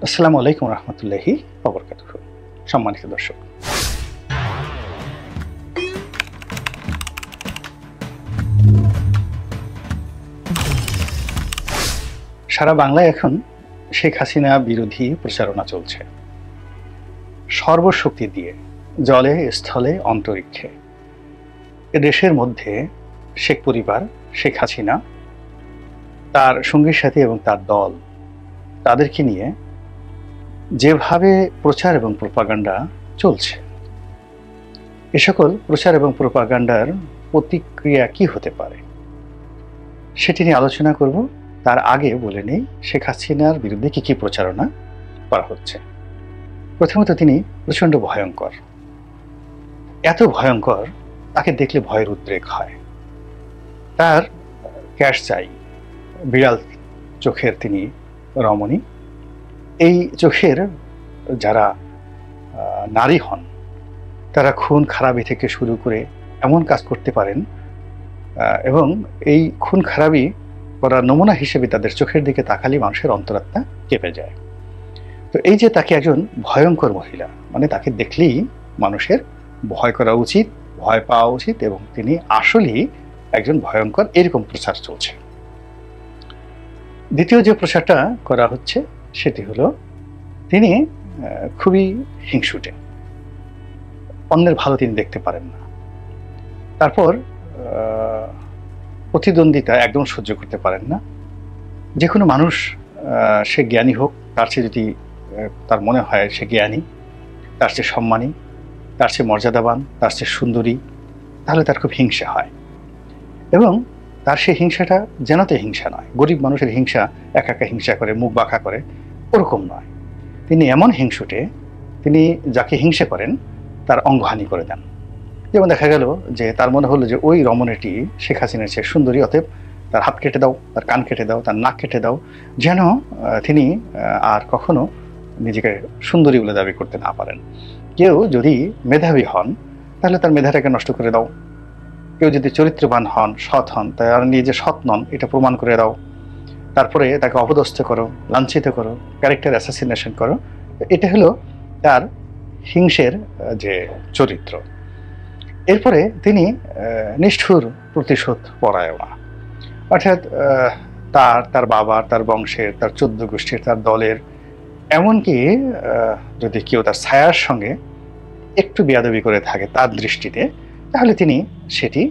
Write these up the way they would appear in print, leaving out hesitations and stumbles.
আসসালামু আলাইকুম রহমতুল্লাহি ওয়া বারাকাতুহু। সম্মানিত দর্শক, সারা বাংলায় এখন শেখ হাসিনা বিরোধী প্রচারণা চলছে। সর্বশক্তি দিয়ে জলে, স্থলে, অন্তরিক্ষে এ দেশের মধ্যে শেখ পরিবার, শেখ হাসিনা, তার সঙ্গী সাথী এবং তার দল, তাদেরকে নিয়ে যেভাবে প্রচার এবং প্রোপাগান্ডা চলছে, এ সকল প্রচার এবং প্রোপাগান্ডার প্রতিক্রিয়া কি হতে পারে সেটি নিয়ে আলোচনা করব। তার আগে বলে নেই শেখ হাসিনার বিরুদ্ধে কি কি প্রচারণা করা হচ্ছে। প্রথমত, তিনি প্রচণ্ড ভয়ঙ্কর, এত ভয়ঙ্কর তাকে দেখলে ভয়ের উদ্রেক হয়। তার ক্যাশ চাই, বিড়াল চোখের তিনি রমণী। এই চোখের যারা নারী হন, তারা খুন খারাপি থেকে শুরু করে এমন কাজ করতে পারেন এবং এই খুন খারাপি করার নমুনা হিসেবে তাদের চোখের দিকে তাকালে মানুষের অন্তরাত্মা কেঁপে যায়। তো এই যে তাকে একজন ভয়ঙ্কর মহিলা, মানে তাকে দেখলেই মানুষের ভয় করা উচিত, ভয় পাওয়া উচিত, এবং তিনি আসলেই একজন ভয়ঙ্কর, এরকম প্রচার চলছে। দ্বিতীয় যে প্রচারটা করা হচ্ছে সেটি হলো তিনি খুবই হিংসুটে, অন্যের ভালো তিনি দেখতে পারেন না। তারপর প্রতিদ্বন্দ্বিতা একদম সহ্য করতে পারেন না। যে কোনো মানুষ, সে জ্ঞানী হোক, তার চেয়ে যদি তার মনে হয় সে জ্ঞানী, তার চেয়ে সম্মানী, তার চেয়ে মর্যাদাবান, তার চেয়ে সুন্দরী, তাহলে তার খুব হিংসা হয়। এবং তার সেই হিংসাটা যেনতে হিংসা নয়, গরিব মানুষের হিংসা একা একা হিংসা করে, মুখ বাঁকা করে, ওরকম নয়। তিনি এমন হিংসুটে, তিনি যাকে হিংসা করেন তার অঙ্গহানি করে দেন। যেমন দেখা গেল যে তার মনে হলো যে ওই রমণীটি শেখ হাসিনার চেয়ে সুন্দরী, অতএব তার হাত কেটে দাও, তার কান কেটে দাও, তার নাক কেটে দাও, যেন তিনি আর কখনো নিজেকে সুন্দরী বলে দাবি করতে না পারেন। কেউ যদি মেধাবী হন তাহলে তার মেধাটাকে নষ্ট করে দাও। কেউ যদি চরিত্রবান হন, সৎ হন, তার নিজে সৎ নন এটা প্রমাণ করে দাও। তারপরে তাকে অপদস্থ করো, লাঞ্ছিত করো, ক্যারেক্টার অ্যাসাসিনেশন করো। এটা হলো তার হিংসের যে চরিত্র। এরপরে তিনি নিষ্ঠুর, প্রতিশোধ পরায়ণা, অর্থাৎ তার বাবার, তার বংশের, তার 14 গোষ্ঠীর, তার দলের, এমনকি যদি কেউ তার ছায়ার সঙ্গে একটু বেয়াদবি করে থাকে তার দৃষ্টিতে, তাহলে তিনি সেটি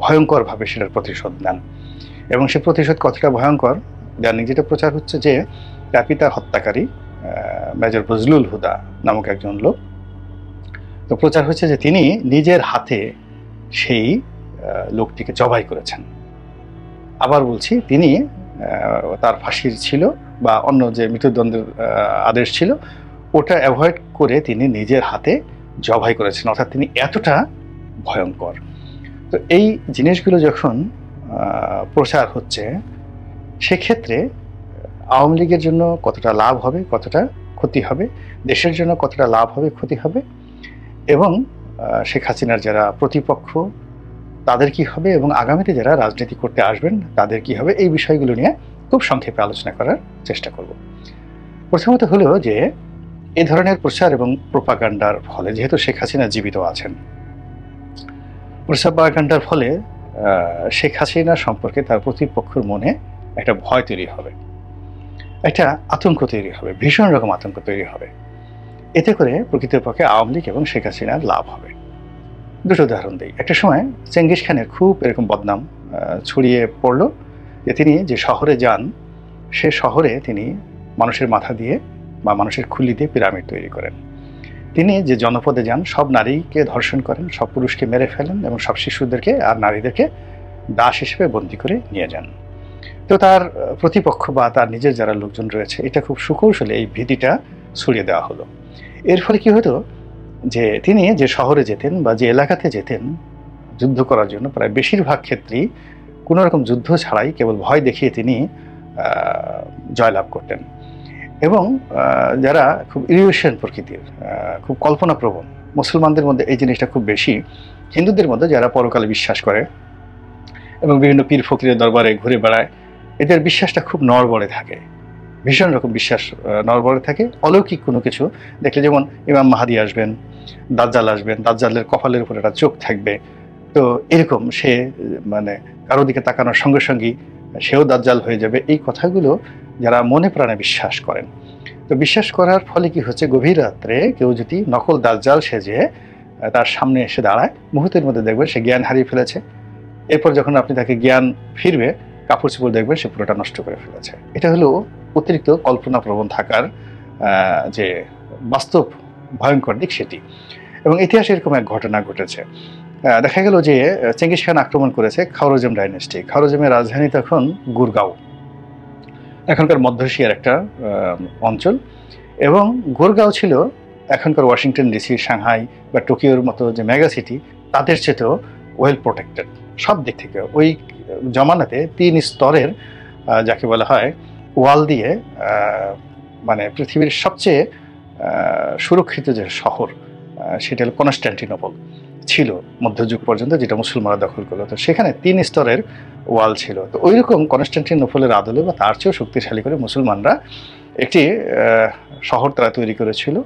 ভয়ঙ্করভাবে সেটার প্রতিশোধ নেন। এবং সে প্রতিশোধ কতটা ভয়ঙ্কর, ইদানিং যেটা প্রচার হচ্ছে যে তার পিতার হত্যাকারী মেজর ফজলুল হুদা নামক একজন লোক, তো প্রচার হচ্ছে যে তিনি নিজের হাতে সেই লোকটিকে জবাই করেছেন। আবার বলছি, তিনি তার ফাঁসির ছিল বা অন্য যে মৃত্যুদণ্ডের আদেশ ছিল ওটা অ্যাভয়েড করে তিনি নিজের হাতে জবাই করেছেন, অর্থাৎ তিনি এতটা ভয়ঙ্কর। তো এই জিনিসগুলো যখন প্রচার হচ্ছে, সেক্ষেত্রে আওয়ামী লীগের জন্য কতটা লাভ হবে, কতটা ক্ষতি হবে, দেশের জন্য কতটা লাভ হবে, ক্ষতি হবে, এবং শেখ হাসিনার যারা প্রতিপক্ষ তাদের কি হবে, এবং আগামীতে যারা রাজনীতি করতে আসবেন তাদের কি হবে, এই বিষয়গুলো নিয়ে খুব সংক্ষেপে আলোচনা করার চেষ্টা করব। প্রথমত হলো যে এই ধরনের প্রচার এবং প্রোপাগান্ডার ফলে, যেহেতু শেখ হাসিনা জীবিত আছেন, প্রোপাগান্ডার ফলে শেখ হাসিনা সম্পর্কে তার প্রতিপক্ষের মনে একটা ভয় তৈরি হবে, একটা আতঙ্ক তৈরি হবে, ভীষণ রকম আতঙ্ক তৈরি হবে। এতে করে প্রকৃতপক্ষে আওয়ামী লীগ এবং শেখ হাসিনার লাভ হবে। দুটো উদাহরণ দিই। একটা সময় চেঙ্গিস খানের খুব এরকম বদনাম ছড়িয়ে পড়ল যে তিনি যে শহরে যান, সে শহরে তিনি মানুষের মাথা দিয়ে বা মানুষের খুলি দিয়ে পিরামিড তৈরি করেন। তিনি যে জনপদে যান সব নারীকে ধর্ষণ করেন, সব পুরুষকে মেরে ফেলেন এবং সব শিশুদেরকে আর নারীদেরকে দাস হিসেবে বন্দী করে নিয়ে যান। তো তার প্রতিপক্ষ বা তার নিজের যারা লোকজন রয়েছে, এটা খুব সুকৌশলে এই ভীতিটা ছড়িয়ে দেওয়া হলো। এর ফলে কি হতো যে তিনি যে শহরে যেতেন বা যে এলাকাতে যেতেন যুদ্ধ করার জন্য, প্রায় বেশিরভাগ ক্ষেত্রেই কোনো রকম যুদ্ধ ছাড়াই কেবল ভয় দেখিয়ে তিনি জয়লাভ করতেন। এবং যারা খুব ইলিউশন প্রকৃতির, খুব কল্পনাপ্রবণ, মুসলমানদের মধ্যে এই জিনিসটা খুব বেশি, হিন্দুদের মধ্যে যারা পরকালে বিশ্বাস করে এবং বিভিন্ন পীর ফকিরের দরবারে ঘুরে বেড়ায়, এদের বিশ্বাসটা খুব নড়বড়ে থাকে। ভীষণ রকম বিশ্বাস নড়বড়ে থাকে। অলৌকিক কোনো কিছু দেখলে, যেমন ইমাম মাহাদি আসবেন, দাজ্জাল আসবেন, দাজ্জালের কপালের উপর একটা চোখ থাকবে, তো এরকম সে মানে কারো দিকে তাকানোর সঙ্গে সঙ্গেই সেও দাজ্জাল হয়ে যাবে, এই কথাগুলো যারা মনে প্রাণে বিশ্বাস করেন, তো বিশ্বাস করার ফলে কি হচ্ছে, গভীর রাত্রে কেউ যদি নকল দাজ্জাল সেজে তার সামনে এসে দাঁড়ায়, মুহূর্তের মধ্যে দেখবেন সে জ্ঞান হারিয়ে ফেলেছে। এরপর যখন আপনি তাকে জ্ঞান ফিরবে, কাপড় চোপড় দেখবেন সে পুরোটা নষ্ট করে ফেলেছে। এটা হলো অতিরিক্ত কল্পনাপ্রবণ থাকার যে বাস্তব ভয়ঙ্কর দিক সেটি। এবং ইতিহাসে এরকম এক ঘটনা ঘটেছে। দেখা গেল যে চেঙ্গিস খান আক্রমণ করেছে খাওয়ারজম ডাইনেস্টি। খাওয়ারজমের রাজধানী তখন গুরগাঁও, এখনকার মধ্য এশিয়ার একটা অঞ্চল। এবং গুরগাঁও ছিল এখনকার ওয়াশিংটন ডিসি, সাংহাই বা টোকিওর মতো যে মেগা সিটি, তাদের চেয়েও ওয়েল প্রোটেক্টেড সব দিক থেকে। ওই জমানাতে 3 স্তরের যাকে বলা হয় ওয়াল দিয়ে মানে পৃথিবীর সবচেয়ে সুরক্ষিত যে শহর সেটা হলো কনস্ট্যান্টিনোপল ছিল মধ্যযুগ পর্যন্ত, যেটা মুসলমানরা দখল করলো। তো সেখানে 3 স্তরের ওয়াল ছিল। তো ওই রকম কনস্ট্যান্টিনোপলের আদলে বা তার চেয়েও শক্তিশালী করে মুসলমানরা একটি শহর তারা তৈরি করেছিল,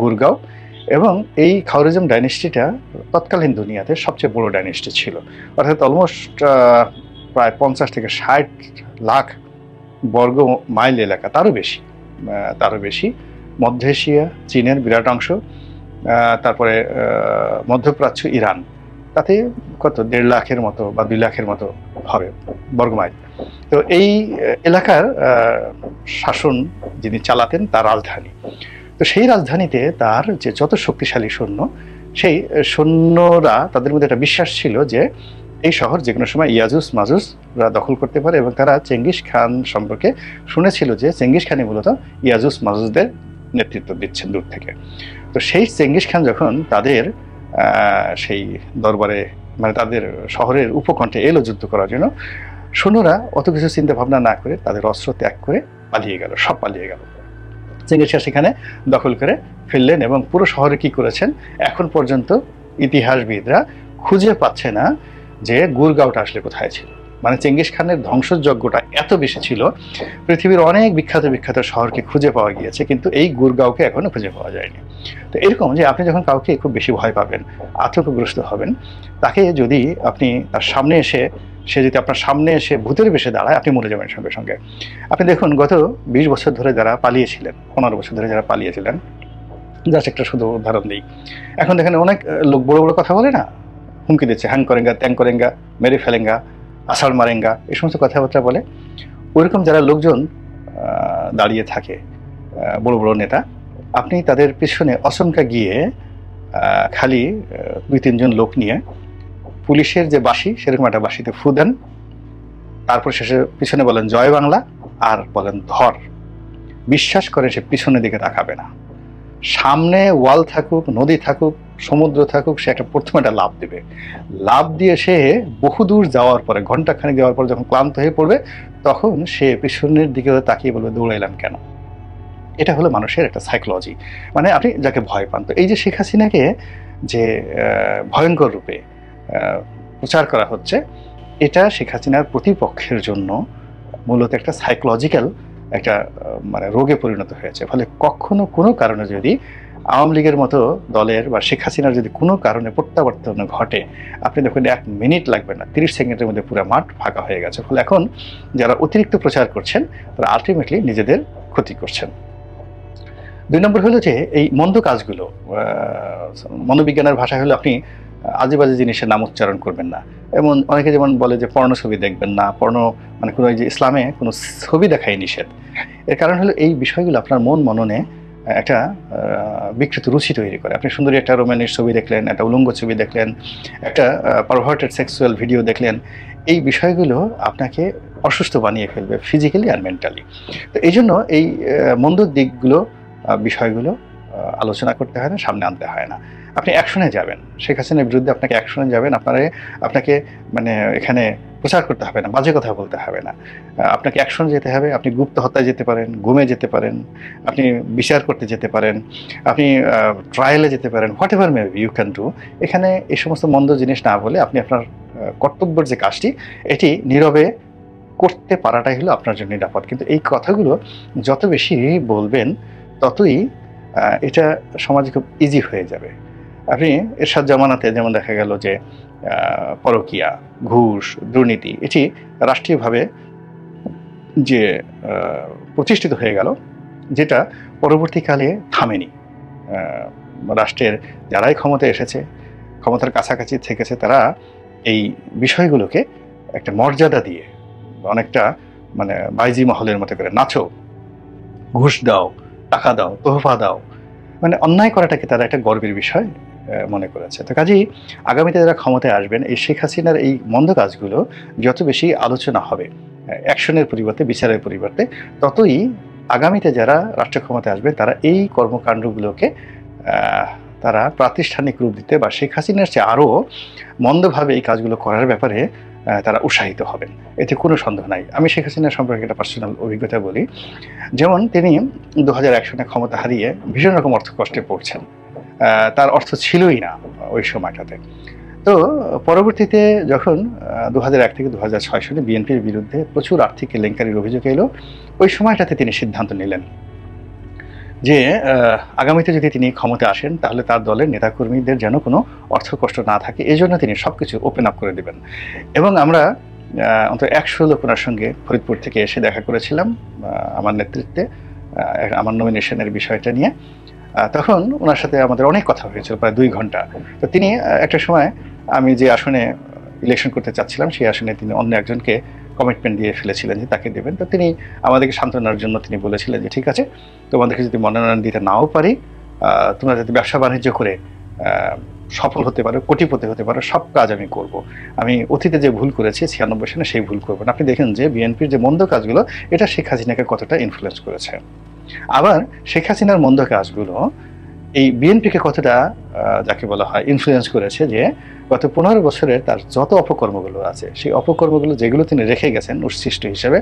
গুরগাঁও। এবং এই খাওয়ারিজম ডাইনেস্টিটা তৎকালীন দুনিয়াতে সবচেয়ে বড় ডাইনেস্টি ছিল, অর্থাৎ অলমোস্ট প্রায় 50 থেকে 60 লাখ বর্গ মাইল এলাকা, তারও বেশি। মধ্য এশিয়া, চীনের বিরাট অংশ, তারপরে মধ্যপ্রাচ্য, ইরান, তাতে কত 1.5 লাখের মতো বা 2 লাখের মতো হবে বর্গমাইল। তো এই এলাকার শাসন যিনি চালাতেন তার রাজধানী। তো সেই রাজধানীতে তার যে যত শক্তিশালী সৈন্য, সেই সৈন্যরা তাদের মধ্যে একটা বিশ্বাস ছিল যে এই শহর যে কোনো সময় ইয়াজুজ মাজুজরা দখল করতে পারে। এবং তারা চেঙ্গিস খান সম্পর্কে শুনেছিল যে চেঙ্গিস খানই মূলত ইয়াজুজ মাজুজদের নেতৃত্ব দিচ্ছেন দূর থেকে। তো সেই চেঙ্গিস খান যখন তাদের সেই দরবারে মানে তাদের শহরের উপকণ্ঠে এলো যুদ্ধ করার জন্য, সৈন্যরা অত কিছু চিন্তা ভাবনা না করে তাদের অস্ত্র ত্যাগ করে পালিয়ে গেল, সব পালিয়ে গেল। চেঙ্গিস খান সেখানে দখল করে ফেললেন এবং পুরো শহরে কি করেছেন এখন পর্যন্ত ইতিহাসবিদরা খুঁজে পাচ্ছে না যে গুরগাঁওটা আসলে কোথায় ছিল। মানে চেঙ্গিস খানের ধ্বংসযজ্ঞটা এত বেশি ছিল, পৃথিবীর অনেক বিখ্যাত শহরকে খুঁজে পাওয়া গিয়েছে, কিন্তু এই গুরগাঁওকে এখনো খুঁজে পাওয়া যায়নি। তো এরকম যে আপনি যখন কাউকে খুব বেশি ভয় পাবেন, আতঙ্কগ্রস্ত হবেন, তাকে যদি আপনি তার সামনে এসে সে যদি আপনার সামনে এসে ভূতের বেশে দাঁড়ায়, আপনি মরে যাবেন সঙ্গে সঙ্গে। আপনি দেখুন গত 20 বছর ধরে যারা পালিয়েছিলেন, 15 বছর ধরে যারা পালিয়েছিলেন, জাস্ট একটা শুধু উদাহরণ দিই। এখন দেখেন অনেক লোক বড় বড় কথা বলে না, হুমকি দিচ্ছে, হ্যাং করেঙ্গা, ত্যাং করেঙ্গা, মেরে ফেলেঙ্গা, আষাঢ় মারেঙ্গা, এই সমস্ত কথাবার্তা বলে। ওইরকম যারা লোকজন দাঁড়িয়ে থাকে, বড় বড় নেতা, আপনি তাদের পিছনে অচমকা গিয়ে খালি 2-3 জন লোক নিয়ে পুলিশের যে বাঁশি সেরকম একটা বাঁশিতে ফু দেন, তারপর শেষে পিছনে বলেন জয় বাংলা আর বলেন ধর। বিশ্বাস করে সে পিছনের দিকে তাকাবে না। সামনে ওয়াল থাকুক, নদী থাকুক, সমুদ্র থাকুক, সে প্রথমে একটা লাফ দেবে। লাফ দিয়ে সে বহুদূর যাওয়ার পরে, ঘন্টাখানেক যাওয়ার পরে যখন ক্লান্ত হয়ে পড়বে, তখন সে পিছনের দিকে তাকিয়ে বলবে দৌড়াইলাম কেন। এটা হলো মানুষের একটা সাইকোলজি, মানে আপনি যাকে ভয় পান। তো এই যে শেখ হাসিনাকে যে ভয়ঙ্কর রূপে প্রচার করা হচ্ছে, এটা শেখ হাসিনার প্রতিপক্ষের জন্য মূলত একটা সাইকোলজিক্যাল একটা মানে রোগে পরিণত হয়েছে। ফলে কখনো কোনো কারণে যদি আওয়ামী লীগের মতো দলের বা শেখ হাসিনার যদি কোনো কারণে প্রত্যাবর্তন ঘটে, আপনি দেখুন 1 মিনিট লাগবে না, 30 সেকেন্ডের মধ্যে পুরো মাঠ ফাঁকা হয়ে গেছে। ফলে এখন যারা অতিরিক্ত প্রচার করছেন তারা আলটিমেটলি নিজেদের ক্ষতি করছেন। 2 নম্বর হলো যে এই মন্দ কাজগুলো, মনোবিজ্ঞানের ভাষা হলো আপনি আজে বাজে জিনিসের নাম উচ্চারণ করবেন না। এমন অনেকে যেমন বলে যে পর্ণ ছবি দেখবেন না, পর্ণ মানে কোনো যে ইসলামে কোনো ছবি দেখাই নিষেধ। এর কারণ হলো এই বিষয়গুলো আপনার মন মননে একটা বিকৃত রুচি তৈরি করে। আপনি সুন্দরী একটা রোমান্টিক ছবি দেখলেন, একটা উলঙ্গ ছবি দেখলেন, একটা পারভার্টেড সেক্সুয়াল ভিডিও দেখলেন, এই বিষয়গুলো আপনাকে অসুস্থ বানিয়ে ফেলবে ফিজিক্যালি আর মেন্টালি। তো এই জন্য এই মন্দ দিকগুলো, বিষয়গুলো আলোচনা করতে হয় না, সামনে আনতে হয় না। আপনি অ্যাকশনে যাবেন, শেখ হাসিনার বিরুদ্ধে আপনাকে অ্যাকশনে যাবেন। আপনাকে মানে এখানে প্রচার করতে হবে না, বাজে কথা বলতে হবে না, আপনাকে অ্যাকশনে যেতে হবে। আপনি গুপ্ত হত্যায় যেতে পারেন, গুমে যেতে পারেন, আপনি বিচার করতে যেতে পারেন, আপনি ট্রায়ালে যেতে পারেন, whatever may you can do. এখানে এই সমস্ত মন্দ জিনিস না বলে আপনি আপনার কর্তব্যের যে কাজটি, এটি নীরবে করতে পারাটাই হলো আপনার জন্য নিরাপদ। কিন্তু এই কথাগুলো যত বেশি বলবেন ততই এটা সমাজে খুব ইজি হয়ে যাবে। আপনি এরশাদ জামানাতে যেমন দেখা গেল যে পরকীয়া, ঘুষ, দুর্নীতি এটি রাষ্ট্রীয়ভাবে যে প্রতিষ্ঠিত হয়ে গেল, যেটা পরবর্তীকালে থামেনি। রাষ্ট্রের যারাই ক্ষমতায় এসেছে, ক্ষমতার কাছাকাছি থেকেছে, তারা এই বিষয়গুলোকে একটা মর্যাদা দিয়ে অনেকটা মানে বাইজি মহলের মতো করে নাচো, ঘুষ দাও, টাকা দাও, তোহফা দাও, মানে অন্যায় করাটাকে তারা একটা গর্বের বিষয় মনে করেছে। তো কাজেই আগামীতে যারা ক্ষমতায় আসবেন, এই শেখ হাসিনার এই মন্দ কাজগুলো যত বেশি আলোচনা হবে অ্যাকশনের পরিবর্তে, বিচারের পরিবর্তে, ততই আগামীতে যারা রাষ্ট্র ক্ষমতায় আসবে তারা এই কর্মকাণ্ডগুলোকে তারা প্রাতিষ্ঠানিক রূপ দিতে বা শেখ হাসিনার চেয়ে আরও মন্দভাবে এই কাজগুলো করার ব্যাপারে তারা উৎসাহিত হবেন, এতে কোনো সন্দেহ নাই। আমি শেখ হাসিনার সম্পর্কে একটা পার্সোনাল অভিজ্ঞতা বলি। যেমন তিনি 2001 সনে ক্ষমতা হারিয়ে ভীষণ রকম অর্থকষ্টে পড়ছেন, তার অর্থ ছিলই না ওই সময়টাতে। তো পরবর্তীতে যখন 2001 থেকে 2006 সালে বিএনপির বিরুদ্ধে প্রচুর আর্থিক কেলেঙ্কারির অভিযোগ এলো, ওই সময়টাতে তিনি সিদ্ধান্ত নিলেন যে আগামীতে যদি তিনি ক্ষমতা আসেন তাহলে তার দলের নেতাকর্মীদের যেন কোনো অর্থকষ্ট না থাকে, এজন্য তিনি সব কিছু ওপেন আপ করে দেবেন। এবং আমরা অন্তত 100 লোক ওনার সঙ্গে ফরিদপুর থেকে এসে দেখা করেছিলাম আমার নেতৃত্বে, আমার নমিনেশনের বিষয়টা নিয়ে। তখন ওনার সাথে আমাদের অনেক কথা হয়েছিল, প্রায় 2 ঘন্টা। তো তিনি একটা সময় আমি যে আসনে ইলেকশন করতে চাচ্ছিলাম সেই আসনে তিনি অন্য একজনকে কমিটমেন্ট দিয়ে ফেলেছিলেন যে তাকে দেবেন। তো তিনি আমাদেরকে সান্ত্বনার জন্য তিনি বলেছিলেন যে ঠিক আছে, তোমাদেরকে যদি মনোনয়ন দিতে নাও পারি, তোমরা যদি ব্যবসা বাণিজ্য করে সফল হতে পারো, কোটিপতি হতে পারো, সব কাজ আমি করব। আমি অতীতে যে ভুল করেছি 96 সালে সেই ভুল করবো না। আপনি দেখেন যে বিএনপির যে মন্দ কাজগুলো এটা শেখ হাসিনাকে কতটা ইনফ্লুয়েন্স করেছে। আবার শেখ হাসিনার মন্দ কাজগুলো এই বিএনপিকে কতটা যাকে বলা হয় ইনফ্লুয়েন্স করেছে, যে গত 15 বছরের তার যত অপকর্মগুলো আছে, সেই অপকর্মগুলো যেগুলো তিনি রেখে গেছেন উচ্ছিষ্ট হিসেবে,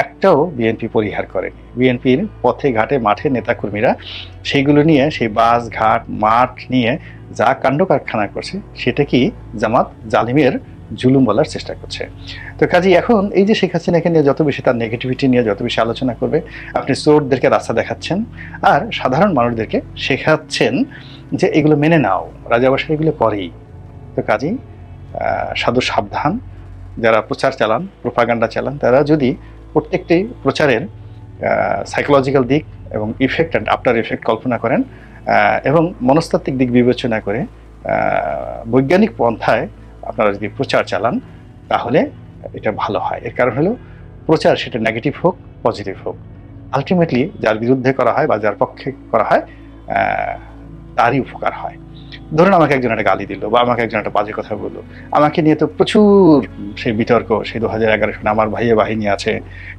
একটাও বিএনপি পরিহার করেনি। বিএনপির পথে ঘাটে মাঠে নেতাকর্মীরা সেইগুলো নিয়ে, সেই বাস ঘাট মাঠ নিয়ে যা কাণ্ড কারখানা করছে, সেটা কি জামাত জালিমের জুলুম বলার চেষ্টা করছে। তো কাজেই এখন এই যে শেখ হাসিনাকে নিয়ে যত বেশি তার নেগেটিভিটি নিয়ে যত বেশি আলোচনা করবে, আপনি চোরদেরকে রাস্তা দেখাচ্ছেন আর সাধারণ মানুষদেরকে শেখাচ্ছেন যে এগুলো মেনে নাও, রাজাবাসা এগুলো করেই। তো কাজেই সাধু সাবধান, যারা প্রচার চালান, প্রোপাগান্ডা চালান, তারা যদি প্রত্যেকটি প্রচারের সাইকোলজিক্যাল দিক এবং ইফেক্ট অ্যান্ড আফটার ইফেক্ট কল্পনা করেন এবং মনস্তাত্ত্বিক দিক বিবেচনা করে বৈজ্ঞানিক পন্থায় আপনারা যদি প্রচার চালান, তাহলে এটা ভালো হয়। এর কারণ হলো প্রচার, সেটা নেগেটিভ হোক পজিটিভ হোক, আলটিমেটলি যার বিরুদ্ধে করা হয় বা যার পক্ষে করা হয় তারই উপকার হয়। ধরুন আমাকে একজন একটা গালি দিল বা আমাকে একজন একটা বাজে কথা বললো, আমাকে নিয়ে তো প্রচুর সেই বিতর্ক, সেই 2011 সালে আমার ভাইয়ে বাহিনী আছে,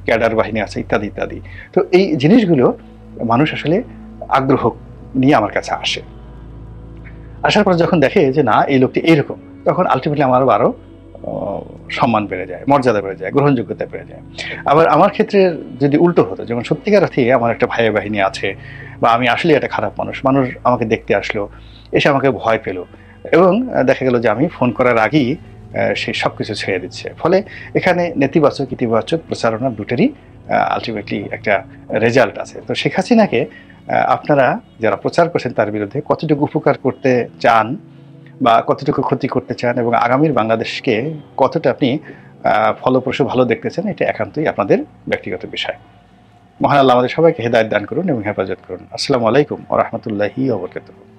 ক্যাডার বাহিনী আছে, ইত্যাদি ইত্যাদি। তো এই জিনিসগুলো মানুষ আসলে আগ্রহ নিয়ে আমার কাছে আসে। আসার পর যখন দেখে যে না এই লোকটি এইরকম, তখন আলটিমেটলি আমার আরও সম্মান বেড়ে যায়, মর্যাদা বেড়ে যায়, গ্রহণযোগ্যতা বেড়ে যায়। আবার আমার ক্ষেত্রে যদি উল্টো হতো, যেমন সত্যিকার অর্থে আমার একটা ভাইয়ে বাহিনী আছে বা আমি আসলে একটা খারাপ মানুষ, মানুষ আমাকে দেখতে আসলো, এসে আমাকে ভয় পেল এবং দেখা গেল যে আমি ফোন করার আগেই সেই সব কিছু ছেড়ে দিচ্ছে। ফলে এখানে নেতিবাচক ইতিবাচক প্রচারণা দুটোরই আলটিমেটলি একটা রেজাল্ট আছে। তো শেখ হাসিনাকে আপনারা যারা প্রচার করছেন তার বিরুদ্ধে কতটুকু উপকার করতে চান বা কতটুকু ক্ষতি করতে চান এবং আগামীর বাংলাদেশকে কতটা আপনি ফলপ্রসূ ভালো দেখতেছেন, এটা একান্তই আপনাদের ব্যক্তিগত বিষয়। মহান আল্লাহ আমাদের সবাইকে হেদায়েত দান করুন এবং হেফাজত করুন। আসসালামু আলাইকুম ওয়া রাহমাতুল্লাহি ওয়া বারাকাতুহু।